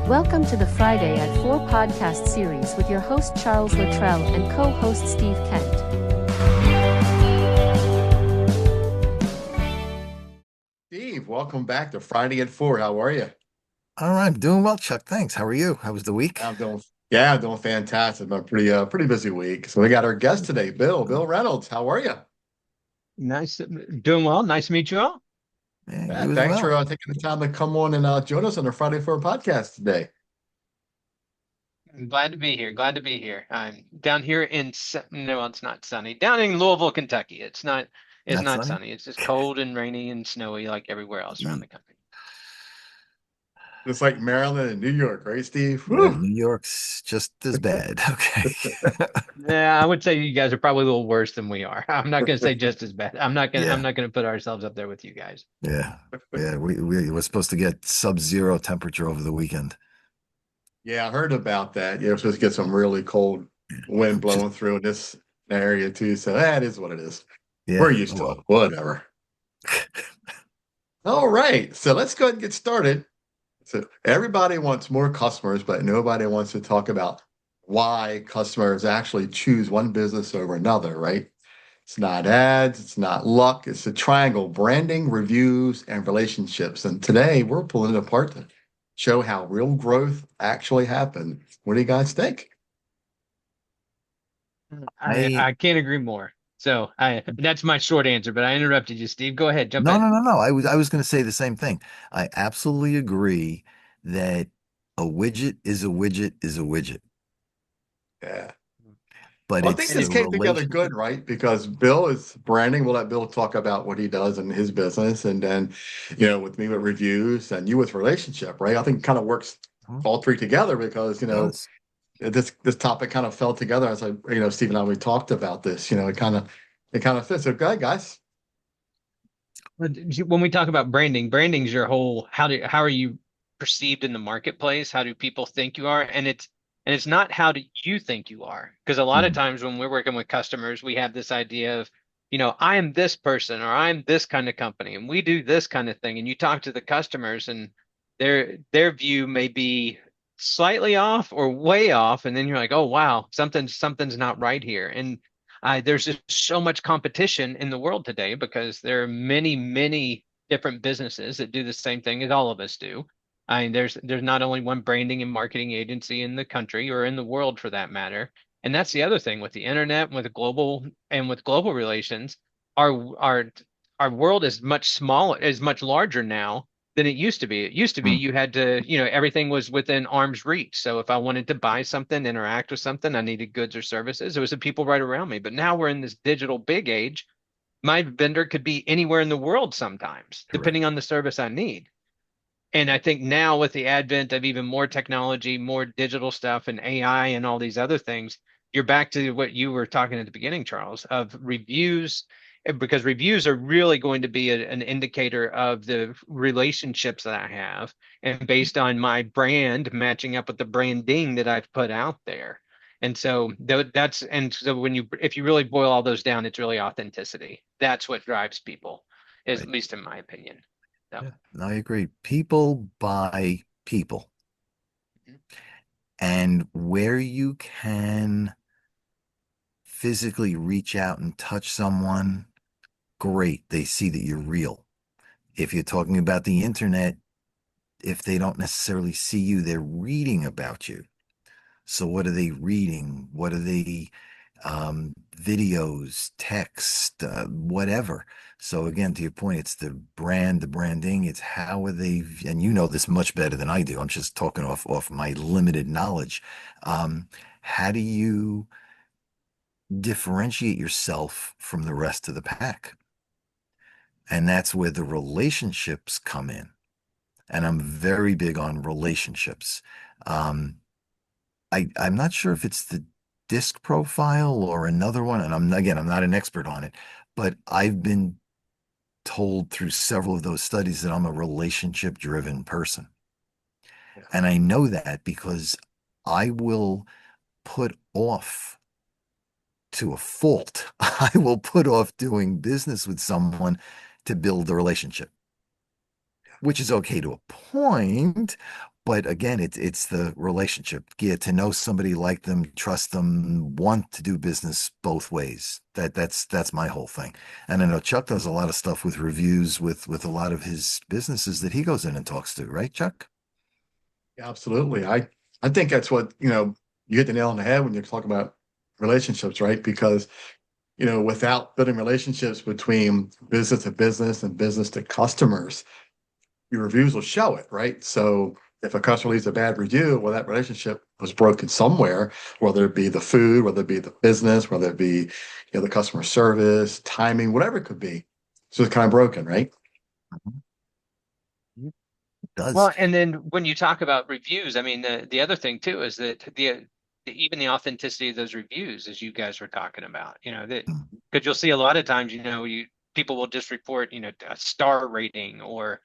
Welcome to the Friday at 4 podcast series with your host Charles Luttrell and co-host Steve Kent. Steve, welcome back to Friday at 4. How are you? All right, I'm doing well, Chuck. Thanks. How are you? How was the week? I'm doing fantastic. Been a pretty busy week. So we got our guest today, Bill Reynolds. How are you? Doing well. Nice to meet you all. Yeah, Yeah, you as thanks for well. taking the time to come on and join us on the Friday for a podcast today. I'm glad to be here. Glad to be here. I'm down here no, it's not sunny. Down in Louisville, Kentucky. It's Not not sunny? sunny. It's just cold and rainy and snowy like everywhere else around Ye- the country. It's like Maryland and New York, right, Steve? Yeah, Whew. New York's just as bad. Okay. Yeah, I would say you guys are probably a little worse than we are. I'm not gonna say just as bad. I'm Yeah, not gonna put ourselves up there with you guys. yeah, yeah. We were supposed to get sub-zero temperature over the weekend. Yeah, I heard about that. You're supposed to get some really cold wind Just blowing through in this area too. So that is what it is. We're yeah. used to it. Well, Whatever. All right. So let's go ahead and get started. So everybody wants more customers, but nobody wants to talk about why customers actually choose one business over another, right? It's not ads, it's not luck, it's a triangle, branding, reviews, and relationships. And today we're pulling it apart to show how real growth actually happened. What do you guys think? I I can't agree more. So I that's my short answer, but I interrupted you, Steve. Go ahead, jump no, in. no, no, no. I was going to say the same thing. I absolutely agree that a widget is a widget is a widget, Yeah. but Well, I think it's And this the if came together relationship. good, right? Because Bill is branding. We'll let Bill talk about what he does in his business. And then, with me with reviews and you with relationship, right? I think it kind of works Mhm. all three together because, It does. this topic kind of fell together as Steve and I, we talked about this, it kind of fits. So good, guys. But when we talk about branding, branding's your whole how are you perceived in the marketplace? How do people think you are? And it's not how do you think you are? Because a lot of Mhm. times when we're working with customers, we have this idea of, I am this person or I'm this kind of company and we do this kind of thing. And you talk to the customers and their view may be slightly off or way off, and then you're like, oh wow, something's not right here. And there's just so much competition in the world today because there are many, many different businesses that do the same thing as all of us do. I mean, there's not only one branding and marketing agency in the country or in the world for that matter. And that's the other thing with the internet, with global relations, our our our world is much smaller, is much larger now than it used to be. It used to be Mm. you had to, everything was within arm's reach. So if I wanted to buy something, interact with something, I needed goods or services, it was the people right around me. But now we're in this digital big age. My vendor could be anywhere in the world sometimes, Correct. depending on the service I need. And I think now with the advent of even more technology, more digital stuff and AI and all these other things, you're back to what you were talking at the beginning, Charles, of reviews, because reviews are really going to be an indicator of the relationships that I have and based on my brand matching up with the branding that I've put out there. And so if you really boil all those down, it's really authenticity. That's what drives people, at Right. least in my opinion. So. Yeah, I agree. People buy people. And where you can physically reach out and touch someone, great. They see that you're real. If you're talking about the internet, if they don't necessarily see you, they're reading about you. So what are they reading? What are they videos, text, whatever. So again, to your point, it's the brand, the branding. It's how are they, and you know this much better than I do. I'm just talking off my limited knowledge. How do you differentiate yourself from the rest of the pack? And that's where the relationships come in. And I'm very big on relationships. Um, I'm not sure if it's the disc profile or another one, and I'm not an expert on it, but I've been told through several of those studies that I'm a relationship driven person. Yeah. And I know that because I will put off to a fault. I will put off doing business with someone to build a relationship. which is okay to a point. But again, it's the relationship. Get to know somebody, like them, trust them, want to do business both ways. That's my whole thing. And I know Chuck does a lot of stuff with reviews with a lot of his businesses that he goes in and talks to, right, Chuck? Absolutely. I think that's what, you hit the nail on the head when you're talking about relationships, right? Because, without building relationships between business to business and business to customers, your reviews will show it, right? So if a customer leaves a bad review, well, that relationship was broken somewhere, whether it be the food, whether it be the business, whether it be, the customer service, timing, whatever it could be. So it's kind of broken, right? It does. Well, and then when you talk about reviews, I mean, the other thing too is that even the authenticity of those reviews, as you guys were talking about, that because you'll see a lot of times, people will just report, a star rating or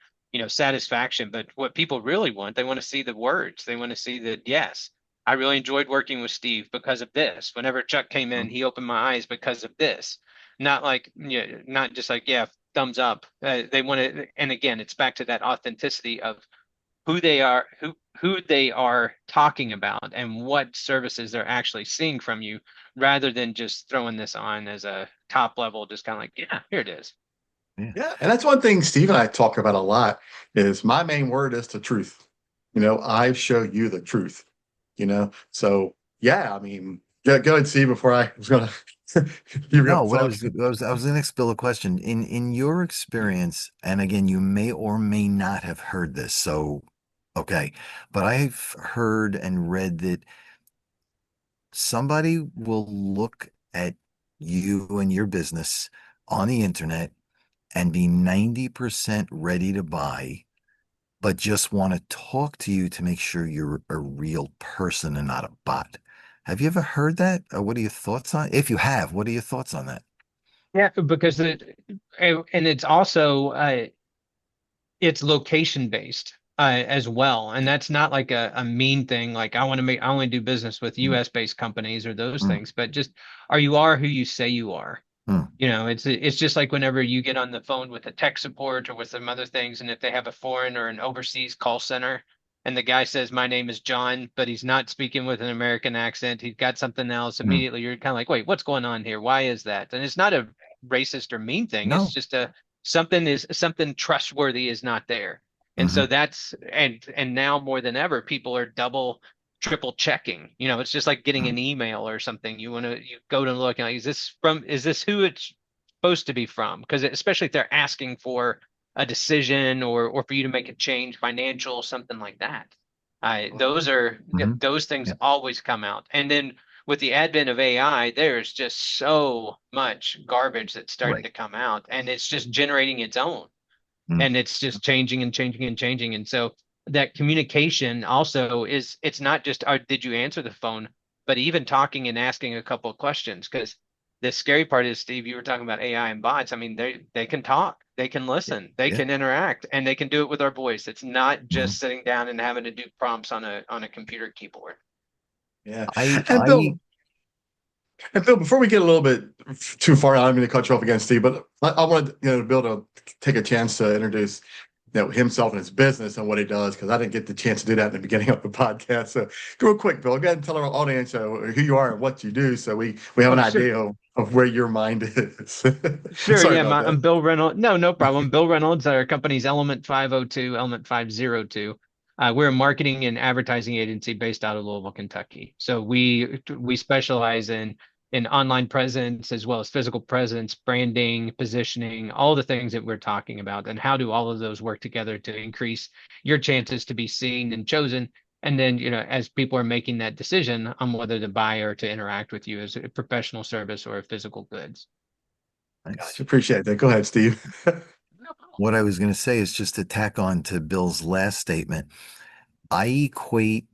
satisfaction, but what people really want, they want to see the words. They want to see that, yes, I really enjoyed working with Steve because of this. Whenever Chuck came in, he opened my eyes because of this. Not like, not just like, yeah, thumbs up. They want to, and again, it's back to that authenticity of who they are, who they are talking about, and what services they're actually seeing from you, rather than just throwing this on as a top level, just kind of like, yeah, here it is. Yeah. Yeah. And that's one thing Steve and I talk about a lot is my main word is the truth. I show you the truth, So yeah, I mean, go ahead, Steve, before I was gonna you were No, gonna what talk. I was the next Bill a question. In your experience, and again, you may or may not have heard this, so okay. But I've heard and read that somebody will look at you and your business on the internet and be 90% ready to buy, but just want to talk to you to make sure you're a real person and not a bot. Have you ever heard that? Or what are your thoughts on? If you have, what are your thoughts on that? Yeah, because and it's also it's location based as well, and that's not like a mean thing. Like I only do business with Mm, U.S. based companies or those mm, things, but just you are who you say you are. mm, It's just like whenever you get on the phone with a tech support or with some other things, and if they have a foreign or an overseas call center, and the guy says, "My name is John," but he's not speaking with an American accent, he's got something else. mm. Immediately, you're kind of like, "Wait, what's going on here? Why is that?" And it's not a racist or mean thing. It's No. just something trustworthy is not there. And Hmm. so that's and now more than ever, people are double triple checking. It's just like getting an email or something. You go to look and like, is this who it's supposed to be from? Because especially if they're asking for a decision or for you to make a change, financial, something like that. Hmm. Those things Yeah. always come out. And then with the advent of AI, there's just so much garbage that's starting Right. to come out, and it's just generating its own, Mm. and it's just changing and changing and changing. And so that communication also it's not just did you answer the phone, but even talking and asking a couple of questions. Because the scary part is, Steve, you were talking about AI and bots. I mean, they can talk, they can listen, they Yeah. can interact, and they can do it with our voice. It's not Mhm. just sitting down and having to do prompts on a computer keyboard. Yeah. I And I Bill, And Bill, before we get a little bit too far, I'm going to cut you off again, Steve, but I wanted, Bill to take a chance to introduce, himself and his business and what he does, because I didn't get the chance to do that in the beginning of the podcast. So, real quick, Bill, go ahead and tell our audience who you are and what you do, so we have an Oh, sure. idea of where your mind is. Sure, Sorry yeah, about that. I'm Bill Reynolds. No, no problem. Bill Reynolds, our company's Element 502, Element 502. We're a marketing and advertising agency based out of Louisville, Kentucky. So we specialize in online presence as well as physical presence, branding, positioning, all the things that we're talking about, and how do all of those work together to increase your chances to be seen and chosen. And then, as people are making that decision on whether to buy or to interact with you as a professional service or a physical goods. nice. Gotcha. Appreciate that. Go ahead, Steve. No problem. What I was going to say is just to tack on to Bill's last statement. I equate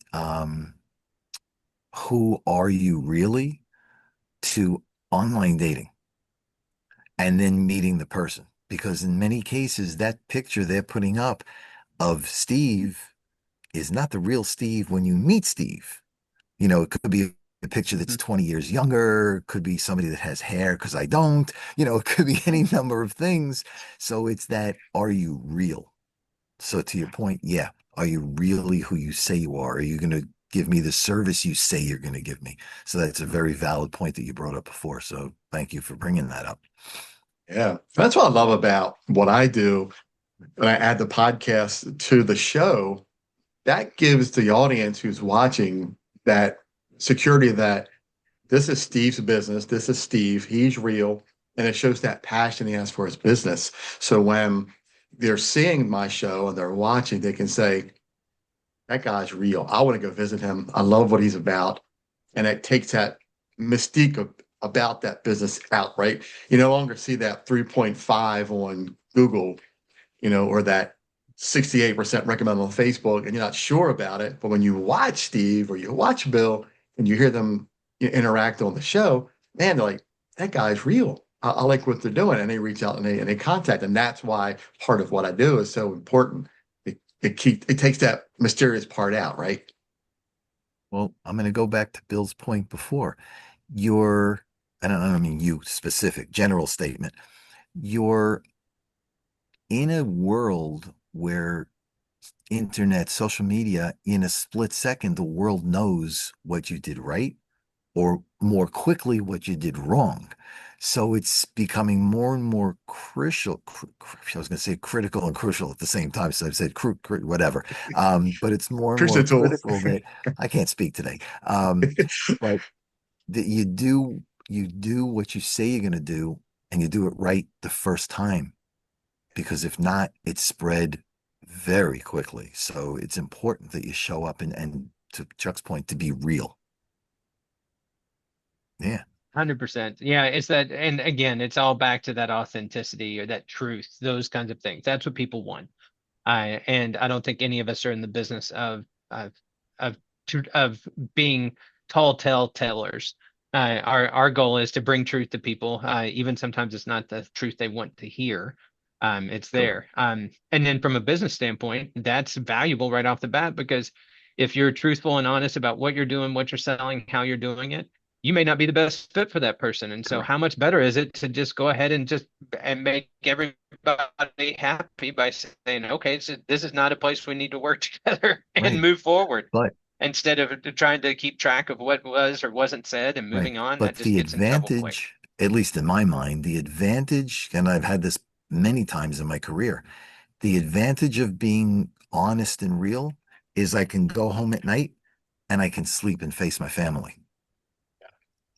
who are you really to online dating and then meeting the person. Because in many cases, that picture they're putting up of Steve is not the real Steve when you meet Steve. It could be a picture that's 20 years younger, could be somebody that has hair because I don't, it could be any number of things. So it's that, are you real? So to your point, yeah, are you really who you say you are? Are you going to give me the service you say you're going to give me? So that's a very valid point that you brought up before. So thank you for bringing that up. Yeah. That's what I love about what I do when I add the podcast to the show. That gives the audience who's watching that security that this is Steve's business. This is Steve. He's real. And it shows that passion he has for his business. So when they're seeing my show and they're watching, they can say, that guy's real. I want to go visit him. I love what he's about. And it takes that mystique about that business out, right? You no longer see that 3.5 on Google, or that 68% recommended on Facebook, and you're not sure about it. But when you watch Steve or you watch Bill and you hear them interact on the show, man, they're like, that guy's real. I like what they're doing. And they reach out and they contact. And that's why part of what I do is so important. It takes that mysterious part out, right? Well, I'm going to go back to Bill's point before. Your, I don't mean you specific, general statement. You're in a world where internet, social media, in a split second, the world knows what you did right or more quickly what you did wrong. So it's becoming more and more crucial. I was going to say critical and crucial at the same time. So I've said whatever. But it's more and more Crucial. critical that I can't speak today. But that you do what you say you're going to do, and you do it right the first time. Because if not, it's spread very quickly. So it's important that you show up and to Chuck's point, to be real. Yeah. 100%. Yeah, it's that, and again, it's all back to that authenticity or that truth, those kinds of things. That's what people want. And I don't think any of us are in the business of of being tall tale tellers. Our goal is to bring truth to people. Even sometimes it's not the truth they want to hear. It's Sure. there. And then from a business standpoint, that's valuable right off the bat, because if you're truthful and honest about what you're doing, what you're selling, how you're doing it, you may not be the best fit for that person. And so Correct. how much better is it to just go ahead and just and make everybody happy by saying, okay, so this is not a place we need to work together and Right. move forward, But instead of trying to keep track of what was or wasn't said and right. moving on. That But just the gets in trouble quick. advantage, at least in my mind, the advantage, and I've had this many times in my career, the advantage of being honest and real is I can go home at night and I can sleep and face my family.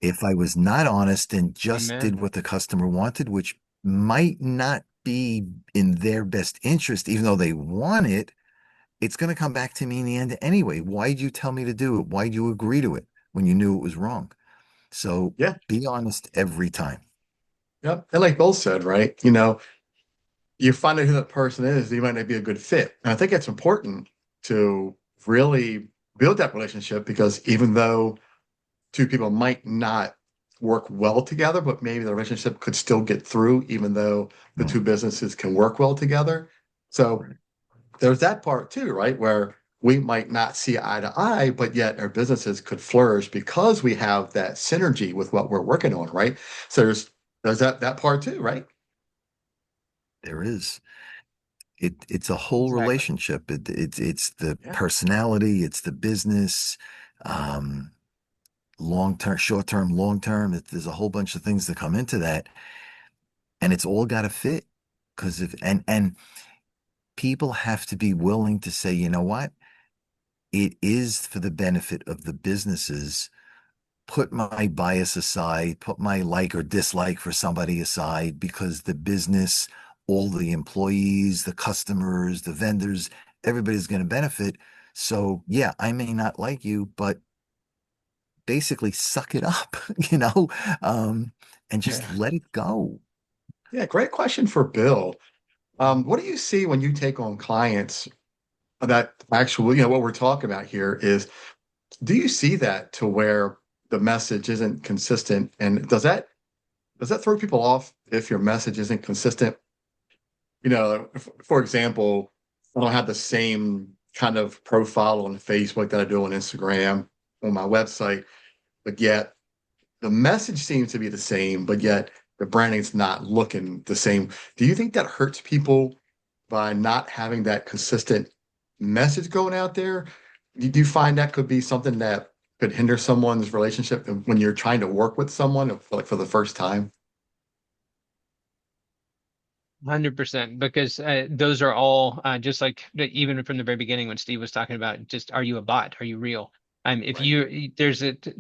If I was not honest and just Amen. did what the customer wanted, which might not be in their best interest, even though they want it, it's going to come back to me in the end anyway. Why'd you tell me to do it? Why'd you agree to it when you knew it was wrong? So Yeah. be honest every time. Yep. And like Bill said, right? You find out who that person is, you might not be a good fit. And I think it's important to really build that relationship, because even though two people might not work well together, but maybe the relationship could still get through, even though the two Mm, businesses can work well together. So right. there's that part too, right? Where we might not see eye to eye, but yet our businesses could flourish because we have that synergy with what we're working on, right? So there's that part too, right? There is. It's a whole Exactly. relationship. It's the Yeah. personality, it's the business, um, long term, short term, long term. There's a whole bunch of things that come into that, and it's all got to fit. Because if and people have to be willing to say, you know what, it is for the benefit of the businesses. Put my bias aside, put my like or dislike for somebody aside, because the business, all the employees, the customers, the vendors, everybody's going to benefit. So, yeah, I may not like you, but basically suck it up, you know, um, and just Yeah. let it go. Yeah. Great question for Bill. What do you see when you take on clients that actually, what we're talking about here is, do you see that to where the message isn't consistent? And does that throw people off if your message isn't consistent? For example, I don't have the same kind of profile on Facebook that I do on Instagram, on my website, but yet the message seems to be the same, but yet the branding's not looking the same. Do you think that hurts people by not having that consistent message going out there? Do you find that could be something that could hinder someone's relationship when you're trying to work with someone like for the first time? 100%, because those are all just like even from the very beginning when Steve was talking about just are you a bot? Are you real? If Right.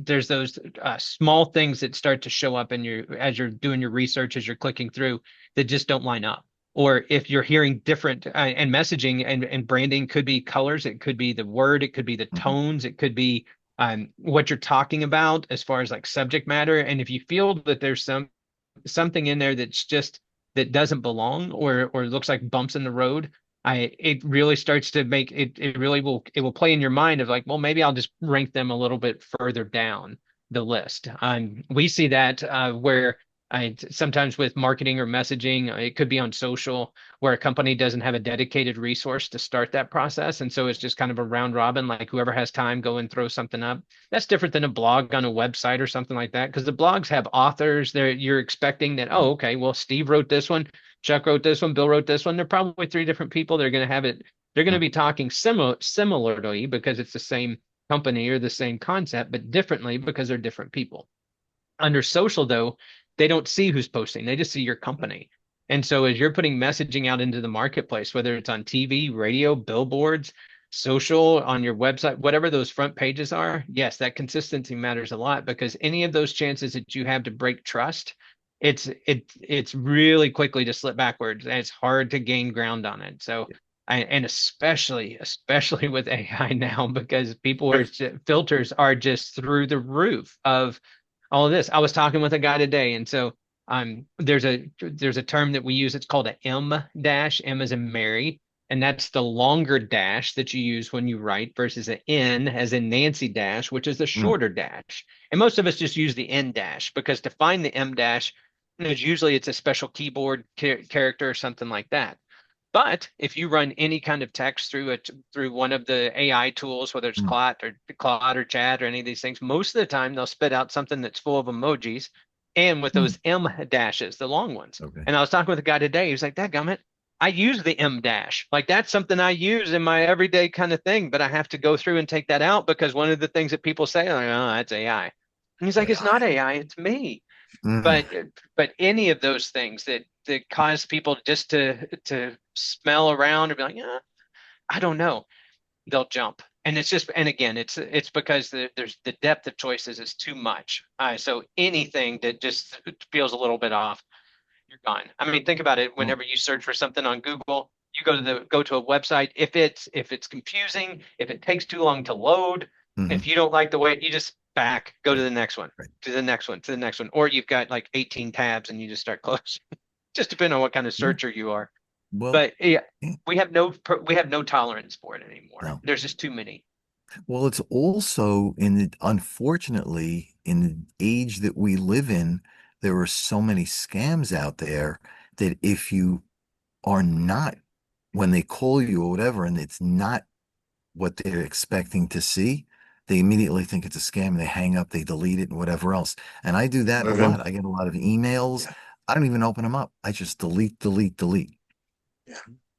there's those small things that start to show up in your as you're doing your research, as you're clicking through, that just don't line up. Or if you're hearing different and messaging and branding could be colors, it could be the word, it could be the Mhm. tones, it could be what you're talking about as far as like subject matter. And if you feel that there's something in there that's just that doesn't belong or looks like bumps in the road, it really starts to make it really will play in your mind of like, well, maybe I'll just rank them a little bit further down the list. We see that where I sometimes with marketing or messaging, it could be on social where a company doesn't have a dedicated resource to start that process. And so it's just kind of a round robin, like whoever has time, go and throw something up. That's different than a blog on a website or something like that, because the blogs have authors there. You're expecting that, oh, okay, well, Steve wrote this one, Chuck wrote this one, Bill wrote this one. They're probably three different people. They're going to have it, they're going to be talking similarly because it's the same company or the same concept, but differently because they're different people. Under social, though, they don't see who's posting, they just see your company. And so as you're putting messaging out into the marketplace, whether it's on TV, radio, billboards, social, on your website, whatever those front pages are, yes, that consistency matters a lot because any of those chances that you have to break trust, it's really quickly to slip backwards and it's hard to gain ground on it. So and especially with AI now because people are filters are just through the roof of all of this. I was talking with a guy today, and so there's a term that we use. It's called a M dash. M as in Mary, and that's the longer dash that you use when you write versus an N as in Nancy dash, which is the Mm. shorter dash. And most of us just use the N dash because to find the M dash, usually it's a special keyboard character or something like that. But if you run any kind of text through one of the AI tools, whether it's Mm. Claude or Chat or any of these things, most of the time they'll spit out something that's full of emojis and with Mm. those M dashes, the long ones. Okay. And I was talking with a guy today. He was like, "Dadgummit, I use the M dash. Like that's something I use in my everyday kind of thing, but I have to go through and take that out because one of the things that people say, like, oh, that's AI." And he's like, "It's AI. not AI, it's me." Mm. But any of those things that cause people just to smell around and be like, yeah, I don't know, they'll jump. And it's just, and again, it's because there's the depth of choices is too much. So anything that just feels a little bit off, you're gone. I mean, think about it. Well, Whenever you search for something on Google, you go to a website. If it's confusing, if it takes too long to load, mhm. if you don't like the way you just go to Right. the next one, Right. to the next one, to the next one, or you've got like 18 tabs and you just start closing. Just depending on what kind of Yeah. searcher you are. Well, But yeah, yeah, we have no tolerance for it anymore. no. There's just too many. Well, it's also unfortunately, in the age that we live in, there are so many scams out there that if you are not, when they call you or whatever, and it's not what they're expecting to see, they immediately think it's a scam. They hang up, they delete it, and whatever else. And I do that a Okay. lot. I get a lot of emails. Yeah. I don't even open them up. I just delete, delete, delete Yeah.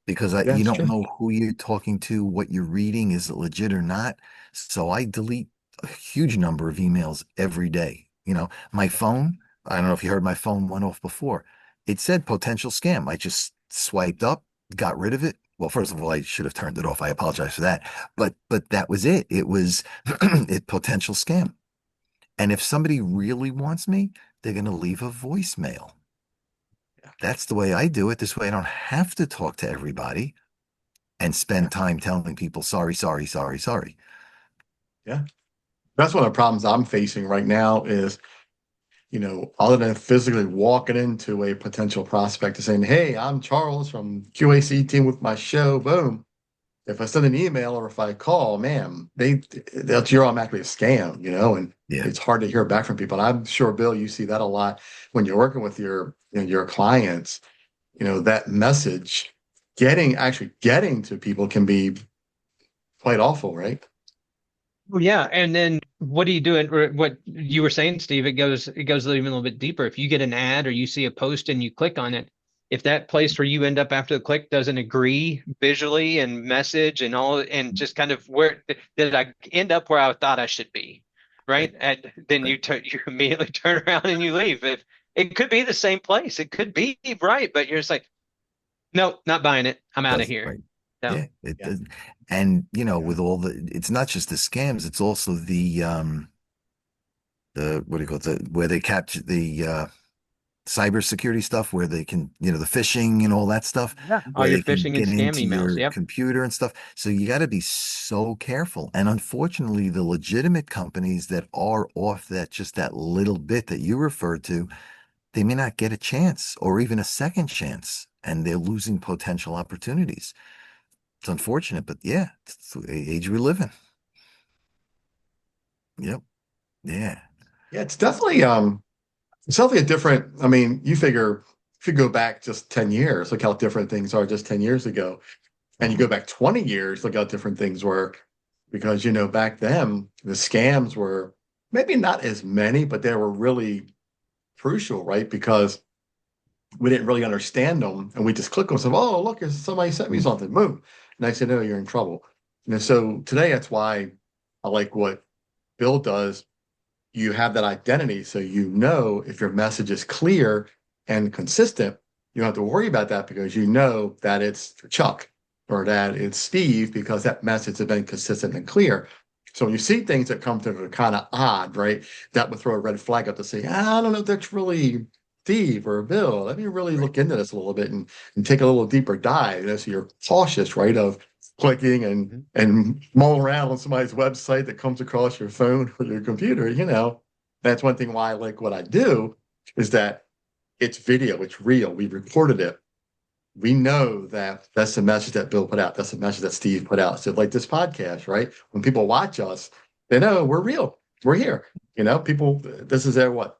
because Yeah, you it's don't true. know who you're talking to, what you're reading, is it legit or not. So I delete a huge number of emails every day. My phone, I don't know if you heard my phone went off before. It said potential scam. I just swiped up, got rid of it. Well, first of all, I should have turned it off. I apologize for that. But that was it. It was a potential scam. And if somebody really wants me, they're going to leave a voicemail. Yeah. That's the way I do it. This way I don't have to talk to everybody and Yeah. spend time telling people sorry, sorry, sorry, sorry. Yeah. That's one of the problems I'm facing right now is, other than physically walking into a potential prospect and saying, "Hey, I'm Charles from Q.A.C. team with my show," boom. If I send an email or if I call, man, you're automatically a scam, and Yeah. it's hard to hear back from people. And I'm sure, Bill, you see that a lot when you're working with your clients. That message actually getting to people can be quite awful, right? Well, yeah, and then what do you do? What you were saying, Steve, it goes even a little bit deeper. If you get an ad or you see a post and you click on it, if that place where you end up after the click doesn't agree visually and message and all, and just kind of where did I end up where I thought I should be, right? And then Right. you immediately turn around and you leave. If it could be the same place, it could be right, but you're just like, no, not buying it. I'm out of Does here. right. So Yeah, it Yeah. does. And Yeah. with all it's not just the scams, it's also the what do you call it, where they capture the cybersecurity stuff, where they can, the phishing and all that stuff, yeah, all where your they can phishing and get scam into emails. your Yep. computer and stuff. So you got to be so careful. And unfortunately, the legitimate companies that are off just that little bit that you referred to, they may not get a chance or even a second chance, and they're losing potential opportunities. It's unfortunate, but yeah, it's the age we live in. Yep. Yeah. Yeah, it's definitely a different. I mean, you figure if you go back just 10 years, look how different things are just 10 years ago. And you Mhm. go back 20 years, look how different things were. Because, back then the scams were maybe not as many, but they were really crucial, right? Because we didn't really understand them. And we just click on some, oh, look, somebody sent me something. Boom. And I said, no, you're in trouble. And so today that's why I like what Bill does. You have that identity. So if your message is clear and consistent, you don't have to worry about that because you know that it's Chuck or that it's Steve because that message has been consistent and clear. So when you see things that come through are kind of odd, right? That would throw a red flag up to say, I don't know if that's really Steve or Bill. Let me really Right. look into this a little bit and take a little deeper dive. So you're cautious, right, of clicking Mhm. and mulling around on somebody's website that comes across your phone or your computer, that's one thing why I like what I do is that it's video, it's real. We recorded it. We know that that's the message that Bill put out. That's the message that Steve put out. So like this podcast, right? When people watch us, they know we're real. We're here. People, this is their what?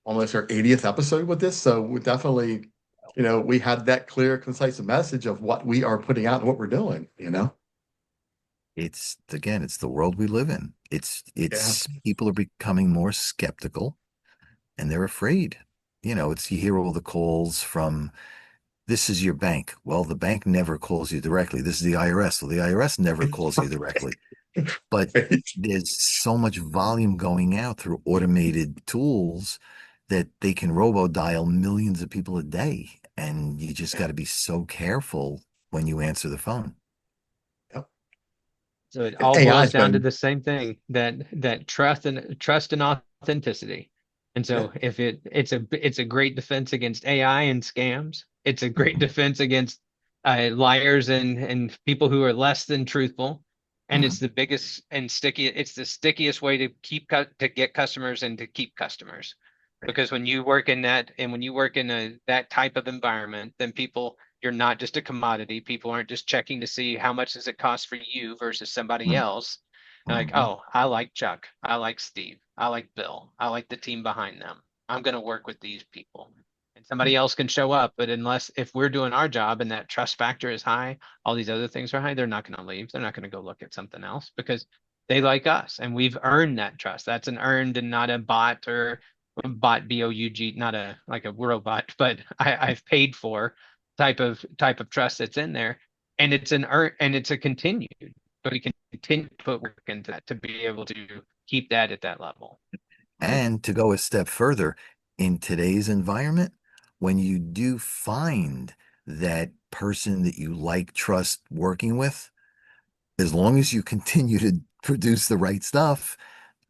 Almost our 80th episode with this. So we definitely, we had that clear, concise message of what we are putting out and what we're doing. It's the world we live in. Yeah. It's people are becoming more skeptical and they're afraid. You hear all the calls from, this is your bank. Well, the bank never calls you directly. This is the IRS. Well, the IRS never calls you directly. But there's so much volume going out through automated tools that they can robo dial millions of people a day. And you just got to be so careful when you answer the phone. Yep. So it And all AI boils has down to been, the same thing, that trust and authenticity. And yeah. so if it's a great defense against AI and scams. It's a great defense against liars and people who are less than truthful. And Mhm. it's the biggest and sticky. It's the stickiest way to get customers and to keep customers. Because when you work in that and when you work in that type of environment, then you're not just a commodity. People aren't just checking to see how much does it cost for you versus somebody else. They're like, Mhm. oh, I like Chuck. I like Steve. I like Bill. I like the team behind them. I'm going to work with these people. And somebody else can show up, but if we're doing our job and that trust factor is high, all these other things are high, they're not going to leave. They're not going to go look at something else because they like us and we've earned that trust. That's an earned and not a bot or bot BOUG, not a like a robot, but I've paid for type of trust that's in there. And it's an earn and it's a continued, but we can continue to put work into that to be able to keep that at that level. And to go a step further, in today's environment, when you do find that person that you like, trust working with, as long as you continue to produce the right stuff,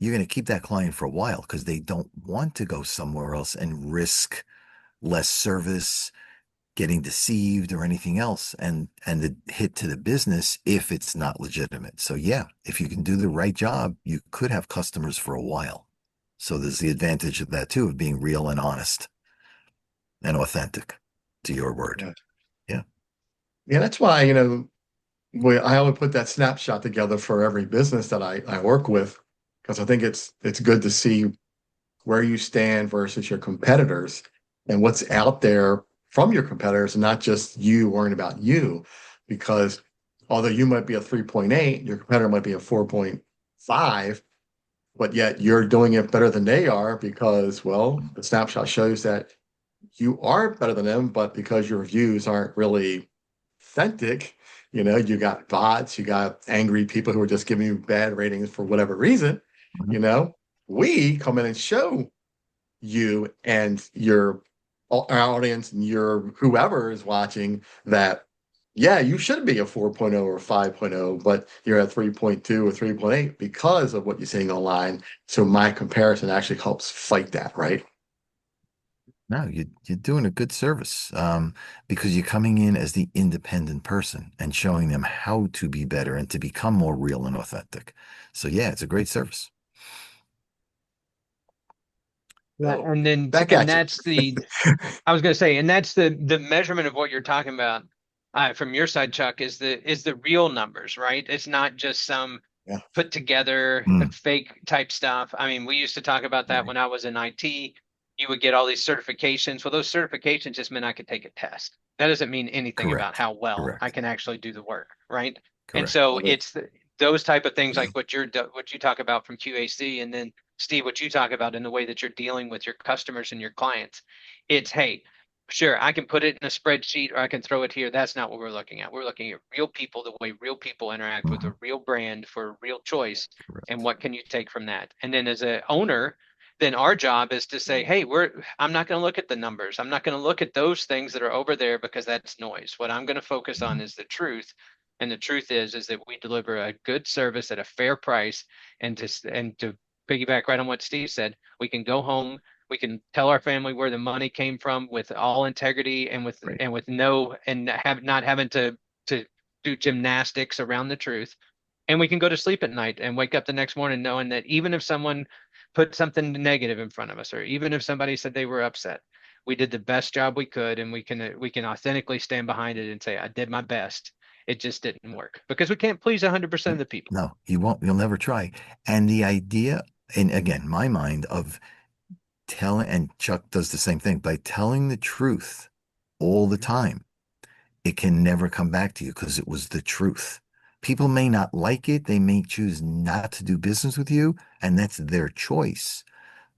you're going to keep that client for a while because they don't want to go somewhere else and risk less service, getting deceived or anything else, and the hit to the business if it's not legitimate. So yeah, if you can do the right job, you could have customers for a while. So there's the advantage of that too, of being real and honest and authentic to your word. Yeah. Yeah. Yeah, that's why, I always put that snapshot together for every business that I work with because I think it's good to see where you stand versus your competitors and what's out there from your competitors and not just you worrying about you. Because although you might be a 3.8, your competitor might be a 4.5, but yet you're doing it better than they are because, well, the snapshot shows that you are better than them, but because your views aren't really authentic, you got bots, you got angry people who are just giving you bad ratings for whatever reason, Mhm. you know, we come in and show you and your our audience and your whoever is watching that, yeah, you should be a 4.0 or 5.0, but you're at 3.2 or 3.8 because of what you're seeing online. So my comparison actually helps fight that, right? No, you're doing a good service, because you're coming in as the independent person and showing them how to be better and to become more real and authentic. So yeah, it's a great service. Yeah, Oh, back and at you. that's the I was going to say, and that's the measurement of what you're talking about from your side, Chuck, is the real numbers, right? It's not just some Yeah. put together Mm, fake type stuff. I mean, we used to talk about that right. when I was in IT. You would get all these certifications. Well, those certifications just meant I could take a test. That doesn't mean anything about Correct. how well I Correct. can actually do the work, right? And Correct. so Love it. those type of things Yeah. like what you talk about from Q.A.C. and then Steve, what you talk about in the way that you're dealing with your customers and your clients. It's, hey, sure, I can put it in a spreadsheet or I can throw it here. That's not what we're looking at. We're looking at real people, the way real people interact with Mhm. a real brand for a real choice, and Correct. what can you take from that? And then as an owner, then our job is to say, hey, I'm not going to look at the numbers. I'm not going to look at those things that are over there because that's noise. What I'm going to focus on Mhm. is the truth. And the truth is that we deliver a good service at a fair price, and to piggyback right on what Steve said, we can go home, we can tell our family where the money came from with all integrity and Right. with no and have not having to do gymnastics around the truth. And we can go to sleep at night and wake up the next morning knowing that even if someone put something negative in front of us, or even if somebody said they were upset, we did the best job we could, and we can authentically stand behind it and say, I did my best. It just didn't work because we can't please 100% of the people. No, you won't. You'll never try. And the idea, and again, my mind of telling, and Chuck does the same thing by telling the truth all the time. It can never come back to you because it was the truth. People may not like it. They may choose not to do business with you, and that's their choice,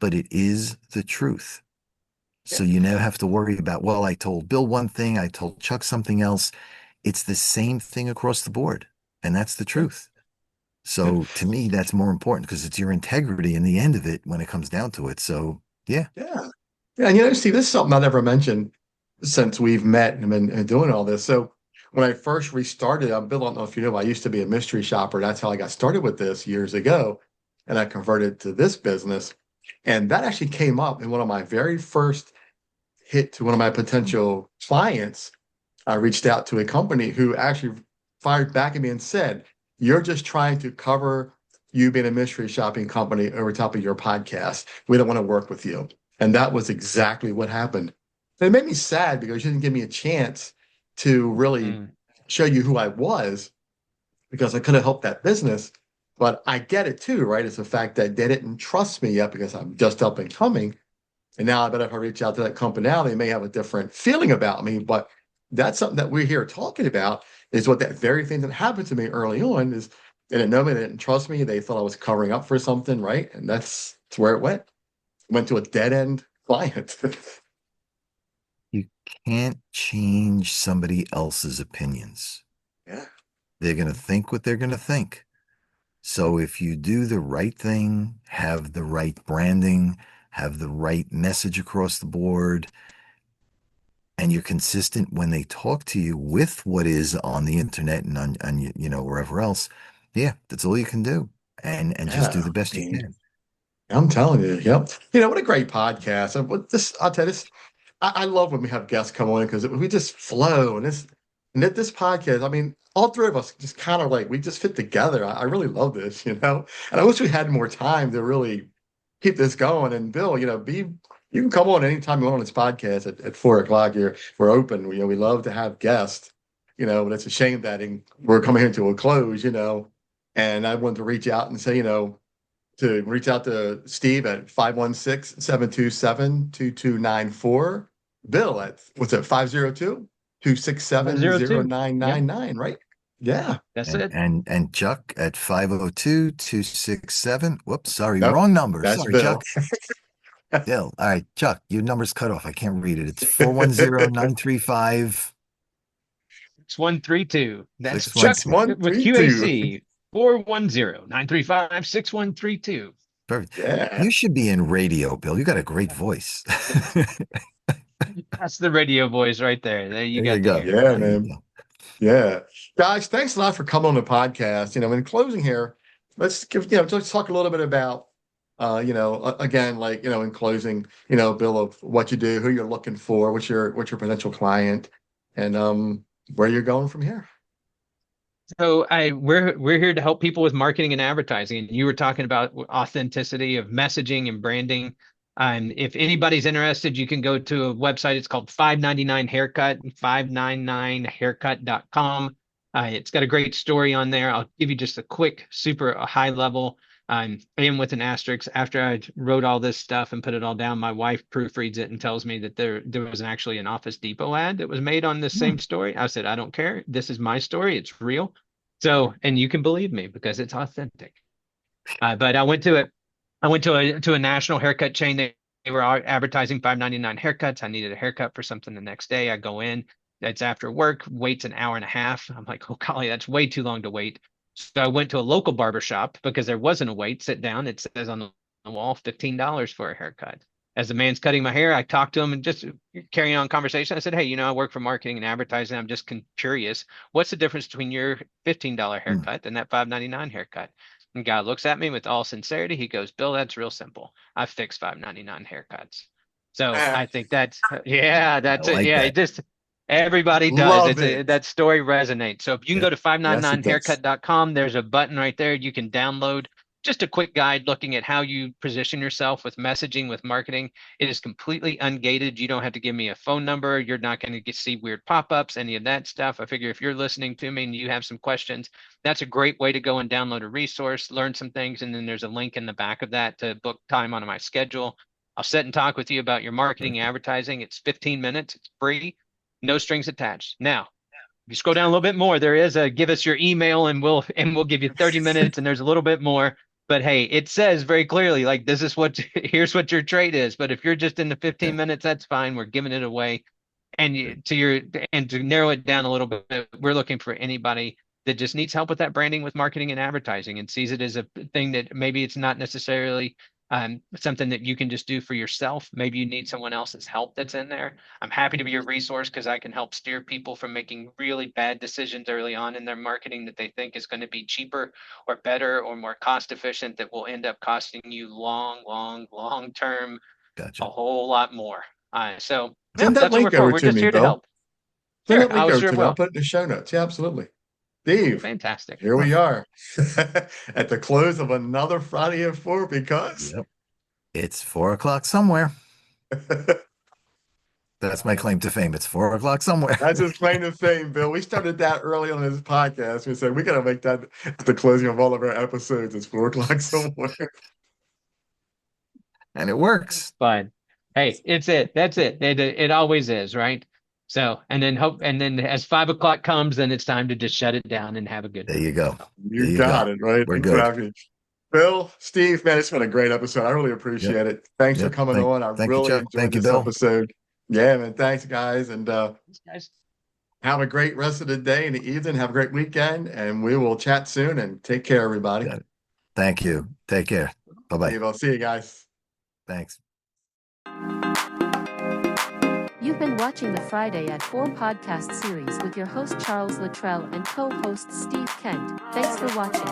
but it is the truth. Yeah. So you never have to worry about, well, I told Bill one thing, I told Chuck something else. It's the same thing across the board, and that's the Yeah. truth. So to me, that's more important because it's your integrity in the end of it when it comes down to it. So yeah. Yeah. Yeah. And Steve, this is something I never mentioned since we've met and been doing all this. So when I first restarted, Bill, I don't know if you know, I used to be a mystery shopper. That's how I got started with this years ago. And I converted to this business. And that actually came up in one of my very first hit to one of my potential clients. I reached out to a company who actually fired back at me and said, you're just trying to cover you being a mystery shopping company over top of your podcast. We don't want to work with you. And that was exactly what happened. And it made me sad because you didn't give me a chance to really Mm. show you who I was because I could have helped that business. But I get it too, right? It's the fact that they didn't trust me yet because I'm just up and coming. And now I bet if I reach out to that company now, they may have a different feeling about me. But that's something that we're here talking about is what that very thing that happened to me early on is they didn't know me, they didn't trust me, they thought I was covering up for something, right? And that's where it went. Went to a dead end client. You can't change somebody else's opinions. Yeah. They're going to think what they're going to think. So if you do the right thing, have the right branding, have the right message across the board, and you're consistent when they talk to you with what is on the internet and on wherever else, yeah, that's all you can do. And just do Yeah. the best I you mean, can. I'm telling you, yep. What a great podcast. And what this, I'll tell you this, I love when we have guests come on because we just flow and this podcast, I mean, all three of us just kind of like we just fit together. I really love this. And I wish we had more time to really keep this going. And Bill, you can come on anytime you want on this podcast at 4 o'clock here. We're open. We love to have guests, but it's a shame that we're coming into a close. And I wanted to reach out and say, to reach out to Steve at 516-727-2294. Bill at what's it, 502 two six seven zero 0 nine Yep, nine nine, right? Yeah. that's And it. and and Chuck at 502-267. Whoops, sorry, Nope. wrong number. That's Sorry, Bill. Chuck. Bill. All right, Chuck, your number's cut off. I can't read it. It's 410-935. 6132. That's Chuck with 6132. Q.A.C. 410-935-6132. Perfect. Yeah. You should be in radio, Bill. You got a great voice. That's the radio voice right there. There you There got you to go. hear. Yeah, There you man. go. Yeah. Guys, thanks a lot for coming on the podcast. In closing here, let's just talk a little bit about, again, like, in closing, Bill, of what you do, who you're looking for, what's your potential client, and where you're going from here. So we're here to help people with marketing and advertising. And you were talking about authenticity of messaging and branding. If anybody's interested, you can go to a website. It's called 599 Haircut, 599haircut.com. It's got a great story on there. I'll give you just a quick, super high level. And with an asterisk, after I wrote all this stuff and put it all down, my wife proofreads it and tells me that there was actually an Office Depot ad that was made on this same story. I said, I don't care. This is my story. It's real. So, and you can believe me because it's authentic. But I went to a national haircut chain. They were advertising $5.99 haircuts. I needed a haircut for something the next day. I go in. It's after work. Waits an hour and a half. I'm like, oh golly, that's way too long to wait. So I went to a local barber shop because there wasn't a wait. Sit down. It says on the wall, $15 for a haircut. As the man's cutting my hair, I talked to him and just carrying on conversation. I said, hey, I work for marketing and advertising. I'm just curious. What's the difference between your $15 haircut and that $5.99 haircut? And guy looks at me with all sincerity. He goes, Bill, that's real simple. I fix $5.99 haircuts. So I think that's it. Yeah, that. it just everybody does. Love it. That story resonates. So if you can go to Yes, it does. 599haircut.com, there's a button right there you can download. Just a quick guide looking at how you position yourself with messaging, with marketing. It is completely ungated. You don't have to give me a phone number. You're not going to see weird pop-ups, any of that stuff. I figure if you're listening to me and you have some questions, that's a great way to go and download a resource, learn some things, and then there's a link in the back of that to book time on my schedule. I'll sit and talk with you about your marketing and advertising. It's 15 minutes. It's free, no strings attached. Now, if you scroll down a little bit more, there is a give us your email and we'll give you 30 minutes, and there's a little bit more. But hey, it says very clearly, like, this is here's what your trade is. But if you're just in the 15 minutes, that's fine. We're giving it away. And to narrow it down a little bit, we're looking for anybody that just needs help with that branding, with marketing and advertising, and sees it as a thing that maybe it's not necessarily something that you can just do for yourself. Maybe you need someone else's help that's in there. I'm happy to be a resource because I can help steer people from making really bad decisions early on in their marketing that they think is going to be cheaper or better or more cost efficient, that will end up costing you long term Gotcha. a whole lot more. So Send that that's what link we're for. over We're to just me, here to Bill. help. Send Sure, that link over sure to me. I'll will. put it in the show notes. Yeah, absolutely. Steve, Fantastic. here we are at the close of another Friday at 4 because Yep. It's 4 o'clock somewhere. That's my claim to fame. It's 4 o'clock somewhere. that's his claim to fame, Bill. We started that early on this podcast. We said we got to make that the closing of all of our episodes. It's 4 o'clock somewhere. And it works. Fine. Hey, it's it. That's it. It always is, right? So, and then as 5 o'clock comes, then it's time to just shut it down and have a good There one. you go. You got it, right? We're exactly. good. Bill, Steve, man, it's been a great episode. I really appreciate it. Thanks for coming on. I thank you, really Chuck. enjoyed Thank you, this Bill. episode. Yeah, man. Thanks, guys. And Thanks, guys. have a great rest of the day and the evening. Have a great weekend. And we will chat soon. And take care, everybody. Got it. Thank you. Take care. Bye-bye. I'll see you guys. Thanks. You've been watching the Friday at 4 podcast series with your host Charles Luttrell and co-host Steve Kent. Thanks for watching.